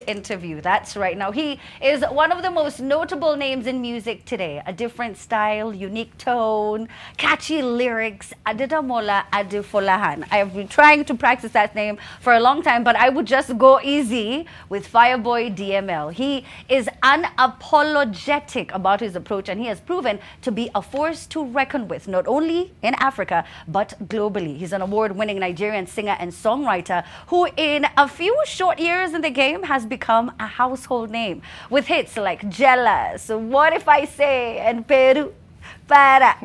interview. That's right. Now, he is one of the most notable names in music today. A different style, unique tone, catchy lyrics. Aditamola Adifolahan. I have been trying to practice that name for a long time, but I would just go easy with Fireboy DML. He is unapologetic about his approach, and he has proven to be a force to reckon with, not only in Africa, but globally. He's an award-winning Nigerian singer and songwriter who, in a few short years in the game, has become a household name with hits like Jealous, What If I Say, and Peru, Para,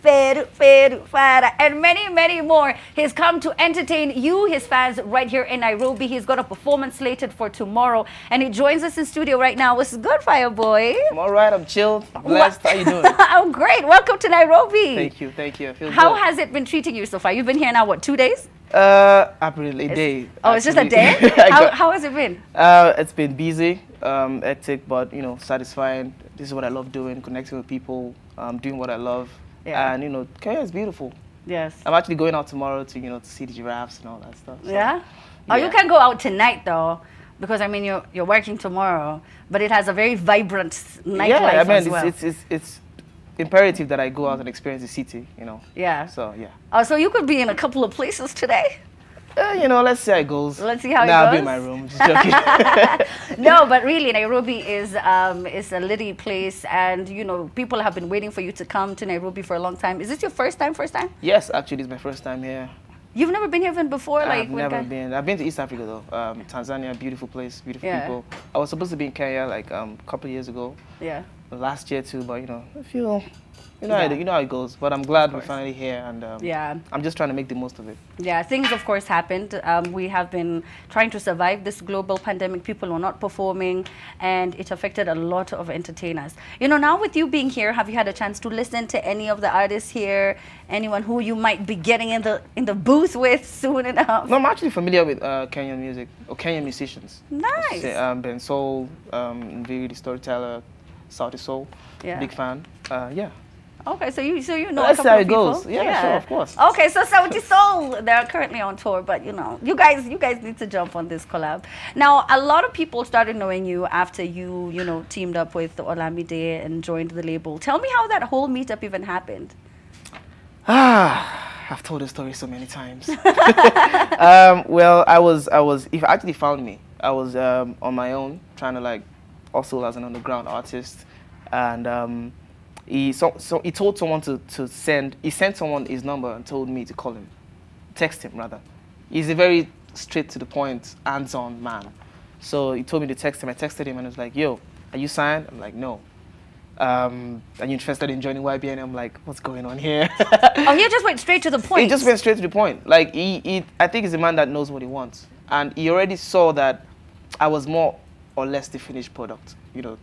Peru, Peru, Para, and many, many more. He's come to entertain you, his fans, right here in Nairobi. He's got a performance slated for tomorrow, and he joins us in studio right now. What's good, Fireboy? I'm all right. I'm chilled. Blessed. How you doing? I'm great. Welcome to Nairobi. Thank you. Thank you. I feel How good. has it been treating you so far? You've been here now, what, 2 days? April, a day. Oh, it's just a actually. day? How has it been? It's been busy, hectic, but you know, satisfying. This is what I love doing, connecting with people, doing what I love, and you know, Kenya is beautiful. Yes. I'm actually going out tomorrow to to see the giraffes and all that stuff. So, Yeah? Oh, you can go out tonight though, because I mean you're working tomorrow, but it has a very vibrant nightlife as well. It's imperative that I go out and experience the city, you know. Yeah. So yeah. Oh, so you could be in a couple of places today. You know, let's see how it goes. Let's see how it goes. I'll be in my room. Just joking. No, but really, Nairobi is a litty place, and you know people have been waiting for you to come to Nairobi for a long time. Is this your first time? Yes, actually, it's my first time here. You've never been here even before? I've never been. I've been to East Africa though. Tanzania, beautiful place, beautiful people. I was supposed to be in Kenya like a couple of years ago. Yeah. Last year too, but you know, I feel, you know how it goes. But I'm glad we're finally here, and I'm just trying to make the most of it. Yeah, things of course happened. We have been trying to survive this global pandemic. People were not performing, and it affected a lot of entertainers. You know, now with you being here, have you had a chance to listen to any of the artists here? Anyone who you might be getting in the booth with soon enough? No, I'm actually familiar with Kenyan music or Kenyan musicians. Nice. Ben Soul, Nviri the Storyteller, Sauti Soul. Yeah. Big fan. Yeah. Okay, so you know That's a couple how of it people. goes. Yeah, sure, of course. Okay, so Sauti Soul, they're currently on tour, but you know, you guys need to jump on this collab. Now, a lot of people started knowing you after you teamed up with Olamide and joined the label. Tell me how that whole meetup even happened. I've told this story so many times. Well, he actually found me. I was on my own, trying to like hustle as an underground artist, and he told someone he sent someone his number and told me to call him, text him rather. He's a very straight to the point, hands-on man. So he told me to text him. I texted him and I was like, "Yo, are you signed?" I'm like, "No." Are you interested in joining YBN? I'm like, what's going on here? Oh, he just went straight to the point. He just went straight to the point. Like, I think he's a man that knows what he wants. And he already saw that I was more or less the finished product, you know,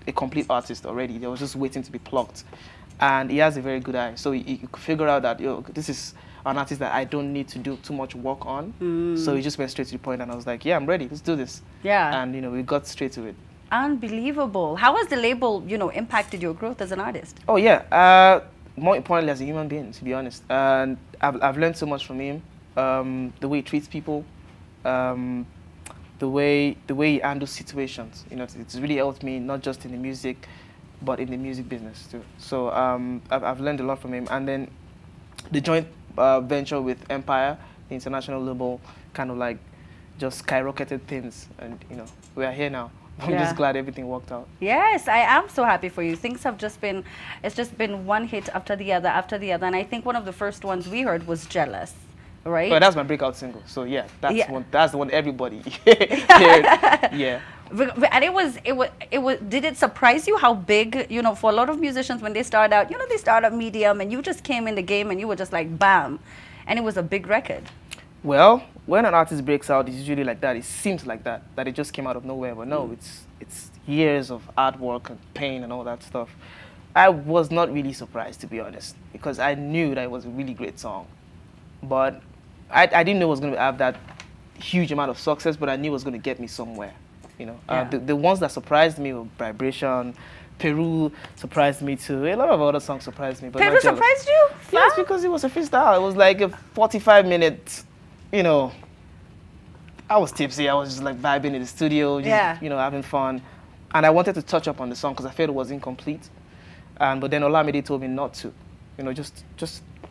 a complete artist already. They was just waiting to be plucked. And he has a very good eye. So he could figure out that, yo, this is an artist that I don't need to do too much work on. So he just went straight to the point, and I was like, yeah, I'm ready. Let's do this. Yeah. And, you know, we got straight to it. Unbelievable. How has the label, impacted your growth as an artist? Oh, yeah. More importantly, as a human being, to be honest. And I've learned so much from him. The way he treats people, the way he handles situations. You know, it's really helped me, not just in the music, but in the music business too. So I've learned a lot from him. And then the joint venture with Empire, the international label, kind of like just skyrocketed things. And, you know, we are here now. I'm just glad everything worked out. Yes, I am so happy for you. Things have it's just been one hit after the other, and I think one of the first ones we heard was Jealous, right? Well, that's my breakout single. So yeah, that's the one everybody heard. Yeah. And it was, did it surprise you how big, for a lot of musicians when they start out, they start out medium, and you just came in the game and you were just like, bam, and it was a big record. Well, when an artist breaks out, it's usually like that. It seems like that it just came out of nowhere. But no, it's years of hard work and pain and all that stuff. I was not really surprised, to be honest, because I knew that it was a really great song. But I didn't know it was going to have that huge amount of success, but I knew it was going to get me somewhere. You know, the ones that surprised me were Vibration, Peru surprised me too. A lot of other songs surprised me. But Peru surprised you? Yes, because it was a freestyle. It was like a 45-minute, I was tipsy. I was just like vibing in the studio, just, you know, having fun. And I wanted to touch up on the song because I felt it was incomplete. But then Olamide told me not to, you know, just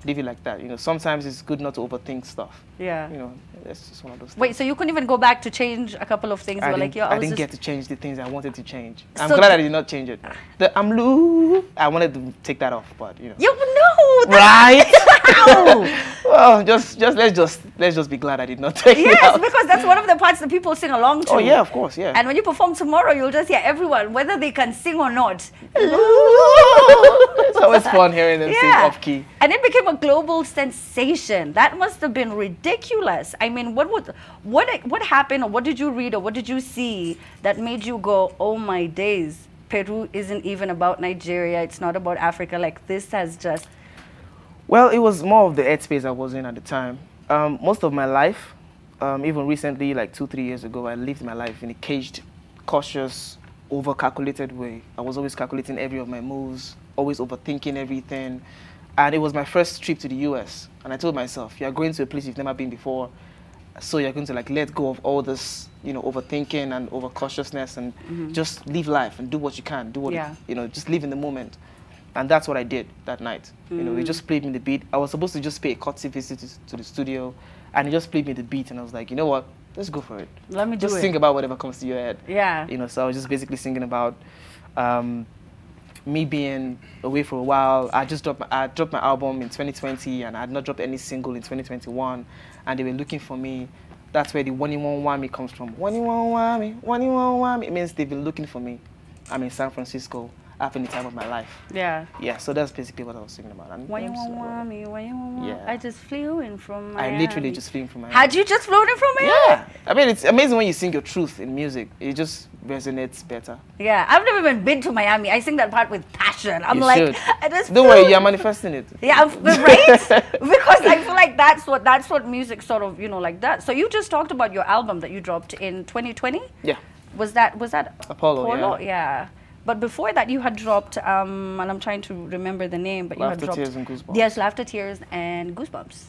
leave it like that. You know, sometimes it's good not to overthink stuff. Yeah. You know, that's just one of those things. Wait, so you couldn't even go back to change a couple of things? I didn't get to change the things I wanted to change. I'm glad I did not change it. The I'm Lou, I wanted to take that off, but you know. You know, right? Well, let's just be glad I did not take it out. Yes, because that's one of the parts that people sing along to. Oh yeah, of course, yeah. And when you perform tomorrow, you'll just hear everyone, whether they can sing or not. It's always fun hearing them sing off key. And it became a global sensation. That must have been ridiculous. I mean, what happened, or what did you read, or what did you see that made you go, oh my days, Peru isn't even about Nigeria, it's not about Africa, like this has just... Well, it was more of the headspace I was in at the time. Most of my life, even recently, like 2-3 years ago, I lived my life in a caged, cautious, over-calculated way. I was always calculating every of my moves, always overthinking everything. And it was my first trip to the US. And I told myself, you're going to a place you've never been before, so you're going to like let go of all this, you know, overthinking and overcautiousness and just live life and do what you can, do what you know, just live in the moment. And that's what I did that night. You know, they just played me the beat. I was supposed to just pay a courtesy visit to the studio, and he just played me the beat, and I was like, you know what, let's go for it. Let me just think about whatever comes to your head. Yeah. You know, so I was just basically singing about me being away for a while. I dropped my album in 2020, and I had not dropped any single in 2021, and they were looking for me. That's where the "One You Won't Want Me" comes from. One you won't want me, one you won't want me. It means they've been looking for me. I'm in San Francisco, having the time of my life. Yeah. Yeah, so that's basically what I was singing about. And why you won't want me, why you won't want me? I just flew in from Miami. I literally just flew in from Miami. Had you just flown in from Miami? Yeah. I mean, it's amazing when you sing your truth in music. It just resonates better. Yeah, I've never even been to Miami. I sing that part with passion. I'm like, I just don't worry, you're manifesting it. Yeah, right? Because I feel like that's what music sort of, you know, like that. So you just talked about your album that you dropped in 2020? Yeah. Was that Apollo? Yeah. But before that, you had dropped, and I'm trying to remember the name, but Laughter, you had dropped... Tears, and Goosebumps. Yes, Laughter, Tears, and Goosebumps.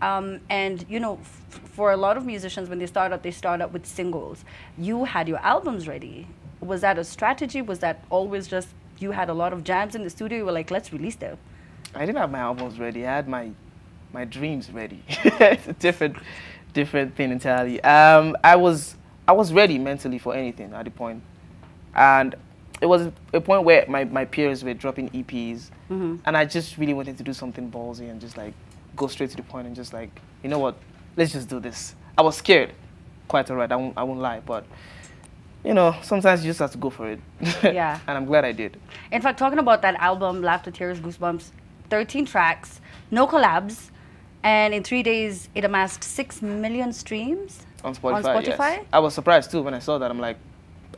And, you know, for a lot of musicians, when they start out with singles. You had your albums ready. Was that a strategy? Was that always just, you had a lot of jams in the studio, you were like, let's release them? I didn't have my albums ready. I had my dreams ready. It's a different thing entirely. I was ready mentally for anything at the point. And it was a point where my peers were dropping EPs, and I just really wanted to do something ballsy and just like go straight to the point and just like, you know what, let's just do this. I was scared, quite alright, I won't lie, but you know, sometimes you just have to go for it. Yeah. And I'm glad I did. In fact, talking about that album, Laughter, Tears, Goosebumps, 13 tracks, no collabs, and in 3 days it amassed 6 million streams on Spotify. Yes. I was surprised too when I saw that. I'm like,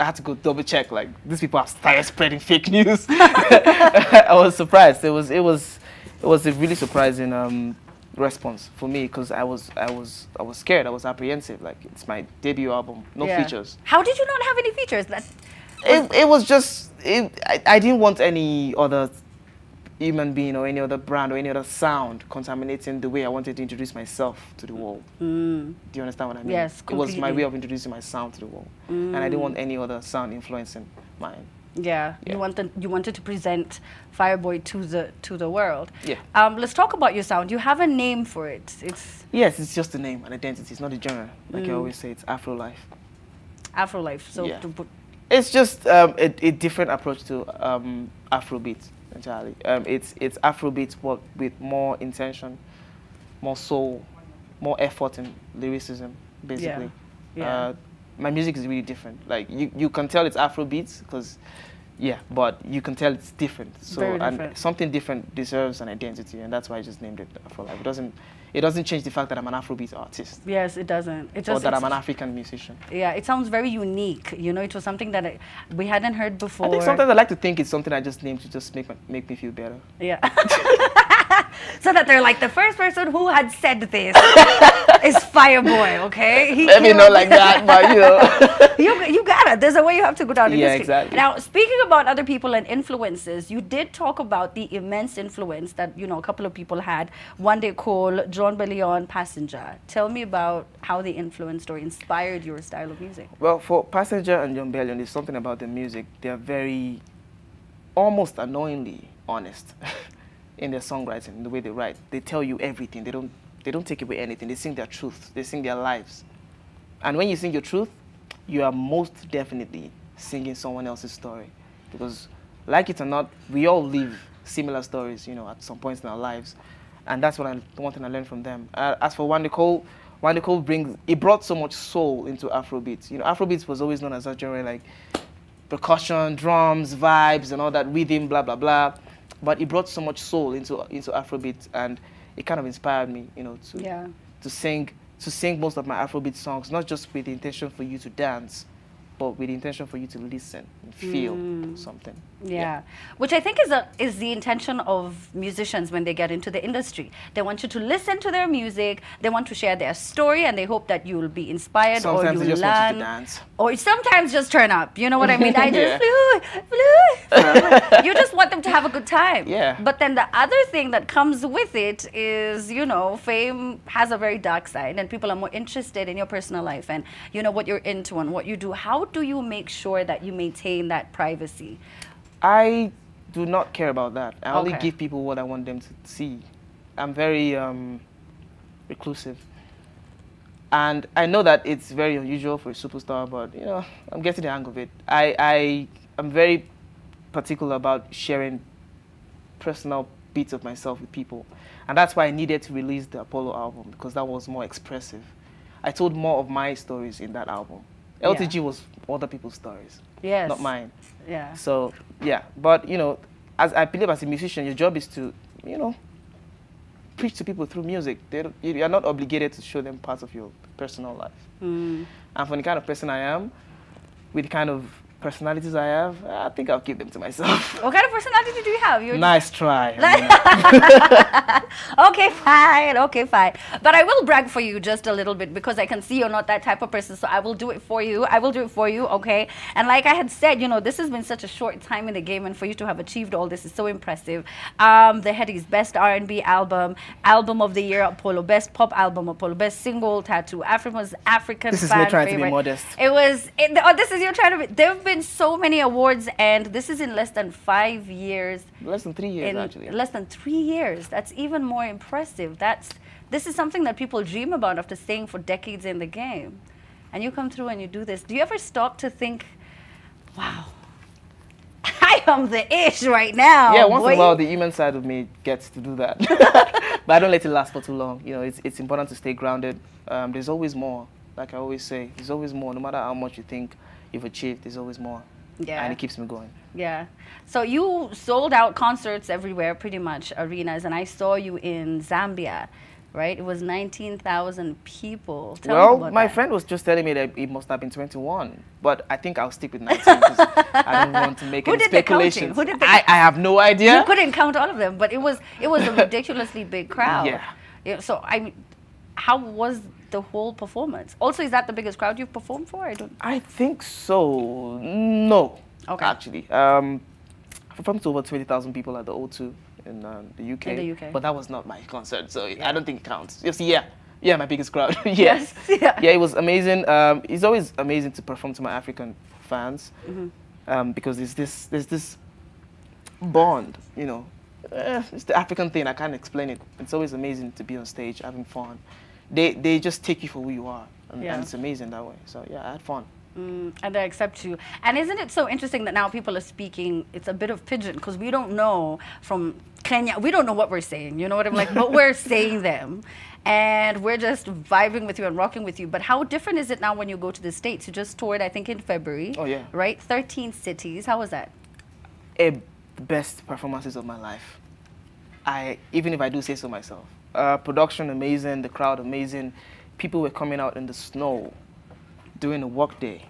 I had to go double check, like, these people have started spreading fake news. I was surprised. It was a really surprising response for me, because I was scared. I was apprehensive. Like, it's my debut album, no features. How did you not have any features? It was just I didn't want any other human being or any other brand or any other sound contaminating the way I wanted to introduce myself to the world. Do you understand what I mean? Yes, completely. It was my way of introducing my sound to the world, and I didn't want any other sound influencing mine. Yeah. You wanted to present Fireboy to the world. Yeah. Let's talk about your sound. You have a name for it. Yes, it's just a name, an identity. It's not a genre. Like I always say, it's Afro Life. Afro Life. So yeah. It's just a different approach to Afrobeat entirely. It's Afrobeat, but with more intention, more soul, more effort and lyricism, basically. Yeah. My music is really different. Like you can tell it's Afrobeats because, yeah, but you can tell it's different. So very different. And something different deserves an identity, and that's why I just named it Afro Life. It doesn't change the fact that I'm an Afrobeat artist. Yes, it doesn't. Or that I'm an African musician. Yeah, it sounds very unique. You know, it was something that we hadn't heard before. I think sometimes I like to think it's something I just named to just make me feel better. Yeah. So that they're like, the first person who had said this is Fireboy, okay? Maybe not like that, but you know. You got it. There's a way you have to go down in Yeah, history. exactly. Now, speaking about other people and influences, you did talk about the immense influence that, you know, a couple of people had. One they call John Bellion Passenger. Tell me about how they influenced or inspired your style of music. Well, for Passenger and John Bellion, there's something about the music. They're very, almost annoyingly honest in their songwriting, in the way they write. They tell you everything. They don't take away anything. They sing their truth. They sing their lives. And when you sing your truth, you are most definitely singing someone else's story. Because, like it or not, we all live similar stories, you know, at some points in our lives. And that's what one thing I learned from them. As for Wande Coal it brought so much soul into Afrobeats. You know, Afrobeats was always known as a genre like percussion, drums, vibes, and all that rhythm, blah, blah, blah. But it brought so much soul into Afrobeats, and it kind of inspired me, you know, to sing most of my Afrobeat songs, not just with the intention for you to dance, but with the intention for you to listen and feel something. Yeah, which I think is the intention of musicians when they get into the industry. They want you to listen to their music, they want to share their story, and they hope that you will be inspired Sometimes or they you just learn. want you to dance. Or sometimes just turn up, you know what I mean? I just Yeah. you just want them to have a good time. Yeah. But then the other thing that comes with it is, you know, fame has a very dark side, and people are more interested in your personal life and, you know, what you're into and what you do. How do you make sure that you maintain that privacy? I do not care about that. I only Okay. give people what I want them to see. I'm very reclusive. And I know that it's very unusual for a superstar, but, you know, I'm getting the hang of it. I'm very particular about sharing personal bits of myself with people. And that's why I needed to release the Apollo album, because that was more expressive. I told more of my stories in that album. LTG was other people's stories, not mine. Yeah. So, yeah. But, you know, as I believe as a musician, your job is to, you know, preach to people through music. You're not obligated to show them parts of your personal life. And for the kind of person I am, with the kind of personalities I have, I think I'll keep them to myself. What kind of personality do you have? Nice try. Okay, fine. Okay, fine. But I will brag for you just a little bit, because I can see you're not that type of person. So I will do it for you. I will do it for you, okay? And like I had said, you know, this has been such a short time in the game, and for you to have achieved all this is so impressive. The Headies Best R&B Album, Album of the Year Apollo, Best Pop Album Apollo, Best Single Tattoo, African This is fan me trying favorite. to be modest. This is you trying to be. There have been so many awards, and this is in less than 5 years. Less than 3 years, actually. Less than 3 years. That's even more impressive. This is something that people dream about after staying for decades in the game. And you come through and you do this. Do you ever stop to think, wow, I am the ish right now? Yeah, once in a while, the human side of me gets to do that. But I don't let it last for too long. You know, it's important to stay grounded. There's always more. Like I always say, there's always more. No matter how much you think you've achieved, there's always more. Yeah. And it keeps me going. Yeah. So you sold out concerts everywhere, pretty much, arenas, and I saw you in Zambia, right? It was 19,000 people. Tell me about my that. friend was just telling me that it must have been 21, but I think I'll stick with 19 because I don't want to make Who any did the counting? speculations. Who did the I have no idea. You couldn't count all of them, but it was a ridiculously big crowd. Yeah. So I mean, how was the whole performance? Also, is that the biggest crowd you've performed for? I think so. No. Okay. Actually, I performed to over 20,000 people at the O2 in the UK. In the UK. But that was not my concert, so I don't think it counts. You see, yeah, my biggest crowd. Yes. Yeah. Yeah, it was amazing. It's always amazing to perform to my African fans because there's this bond, you know. It's the African thing. I can't explain it. It's always amazing to be on stage having fun. They just take you for who you are, and it's amazing that way. So yeah, I had fun. And they accept you. And isn't it so interesting that now people are speaking, it's a bit of pidgin, because we don't know from Kenya, we don't know what we're saying, you know what I'm like, but we're saying them. And we're just vibing with you and rocking with you. But how different is it now when you go to the States? You just toured, I think, in February. Oh, yeah. Right? 13 cities. How was that? The best performances of my life. Even if I do say so myself. Production amazing, the crowd amazing. People were coming out in the snow doing a work day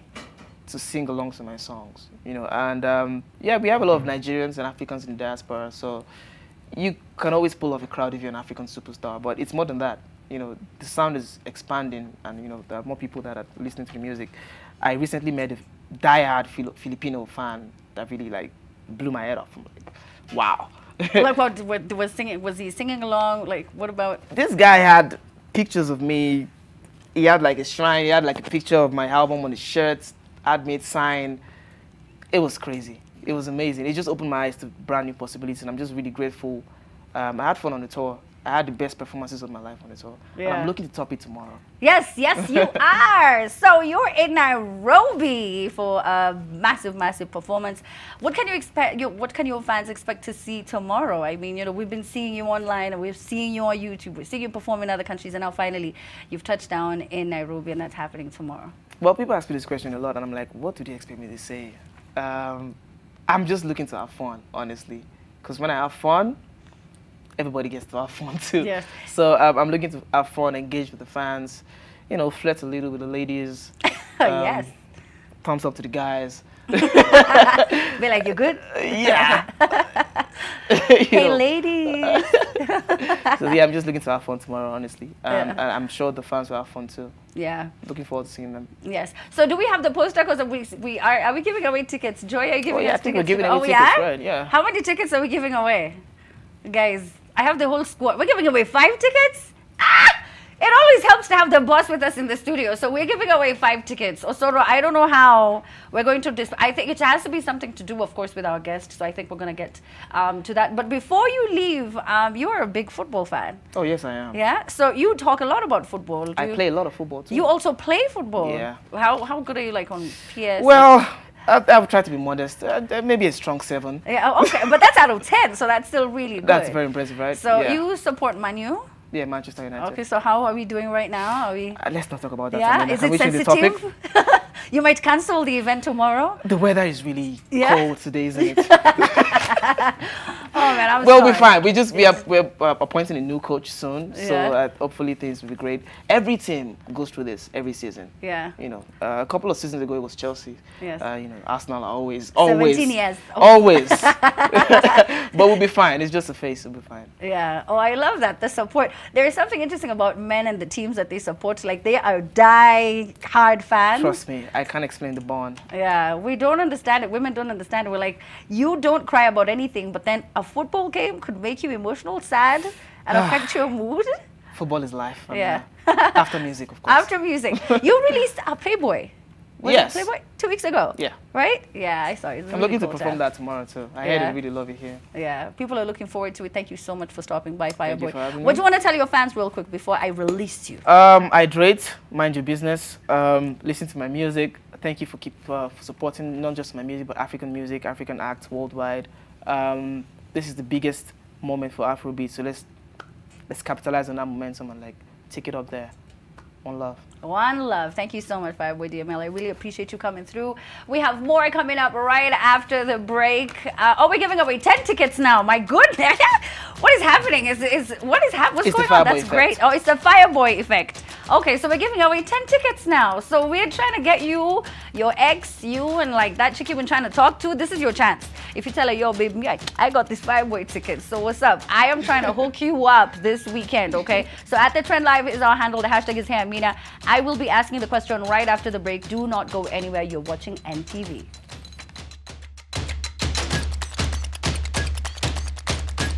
to sing along to my songs, you know. And yeah, we have a lot of Nigerians and Africans in the diaspora, so you can always pull off a crowd if you're an African superstar, but it's more than that. You know, the sound is expanding, and you know, there are more people that are listening to the music. I recently met a diehard Filipino fan that really like blew my head off. I'm like, wow. Like what was singing? Was he singing along? Like, what about? This guy had pictures of me. He had like a shrine. He had like a picture of my album on his shirt. Had made sign. It was crazy. It was amazing. It just opened my eyes to brand new possibilities, and I'm just really grateful. I had fun on the tour. I had the best performances of my life on the tour. Yeah. And I'm looking to top it tomorrow. Yes, yes, you are. So you're in Nairobi for a massive, massive performance. What can you expect? What can your fans expect to see tomorrow? I mean, you know, we've been seeing you online, and we've seen you on YouTube. We're seeing you perform in other countries, and now finally, you've touched down in Nairobi, and that's happening tomorrow. Well, people ask me this question a lot, and I'm like, what do they expect me to say? I'm just looking to have fun, honestly, because when I have fun, everybody gets to have fun too. Yeah. So I'm looking to have fun, engage with the fans, you know, flirt a little with the ladies. Yes. Thumbs up to the guys. Be like, you good? Yeah. Hey, ladies. So yeah, I'm just looking to have fun tomorrow, honestly. Yeah. And I'm sure the fans will have fun too. Yeah. Looking forward to seeing them. Yes. So do we have the poster? Because are we giving away tickets? Joy, are you giving Oh yeah, us I think tickets? we're giving away tickets, right? Yeah. How many tickets are we giving away? Guys, I have the whole squad. We're giving away 5 tickets? Ah! It always helps to have the boss with us in the studio. So we're giving away 5 tickets. Osoro, I don't know how we're going to I think it has to be something to do, of course, with our guest. So I think we're going to get to that. But before you leave, you're a big football fan. Oh, yes, I am. Yeah? So you talk a lot about football. I play a lot of football too. You also play football? Yeah. How good are you like on PS? Well, I've tried to be modest. Maybe a strong 7. Yeah, okay, but that's out of 10, so that's still really good. That's very impressive, right? So yeah. you support Manu? Yeah, Manchester United. Okay, so how are we doing right now? Are we? Let's not talk about that. Yeah, I mean, is can it we change the sensitive? topic? You might cancel the event tomorrow. The weather is really Yeah? cold today, isn't it? Oh man, I'm We'll sorry. be fine. We're appointing a new coach soon, so Yeah. hopefully things will be great. Every team goes through this every season. Yeah. You know, a couple of seasons ago it was Chelsea. Yes. You know, Arsenal are always 17 years. always. But we'll be fine. It's just a face. We'll be fine. Yeah. Oh, I love that. The support. There is something interesting about men and the teams that they support. Like, they are die-hard fans. Trust me, I can't explain the bond. Yeah, we don't understand it. Women don't understand it. We're like, you don't cry about anything, but then a football game could make you emotional, sad, and affect your mood. Football is life. And, Yeah. After music, of course. After music. You released a Playboy. Was Yes. it Playboy? 2 weeks ago. Yeah. Right? Yeah, I saw it. It's a I'm really looking to cool perform tab. that tomorrow too. I heard Yeah. they really love it here. Yeah, people are looking forward to it. Thank you so much for stopping by, Thank you Fireboy. for having What me. do you want to tell your fans real quick before I release you? Hydrate, mind your business, listen to my music. Thank you for supporting not just my music, but African music, African acts worldwide. This is the biggest moment for Afrobeat, so let's capitalize on that momentum and like take it up there. One love. One love. Thank you so much, Fireboy DML. I really appreciate you coming through. We have more coming up right after the break. Oh, we're giving away 10 tickets now. My goodness. What is happening? What's It's going the on? Fireboy That's effect. great. Oh, it's the Fireboy effect. Okay, so we're giving away 10 tickets now. So we're trying to get you, your ex, you, and like that chick you've been trying to talk to. This is your chance. If you tell her, yo, baby, I got this Fireboy ticket. So what's up? I am trying to hook you up this weekend, okay? So at the Trend Live is our handle. The hashtag is Hey Amina. I will be asking the question right after the break. Do not go anywhere. You're watching NTV.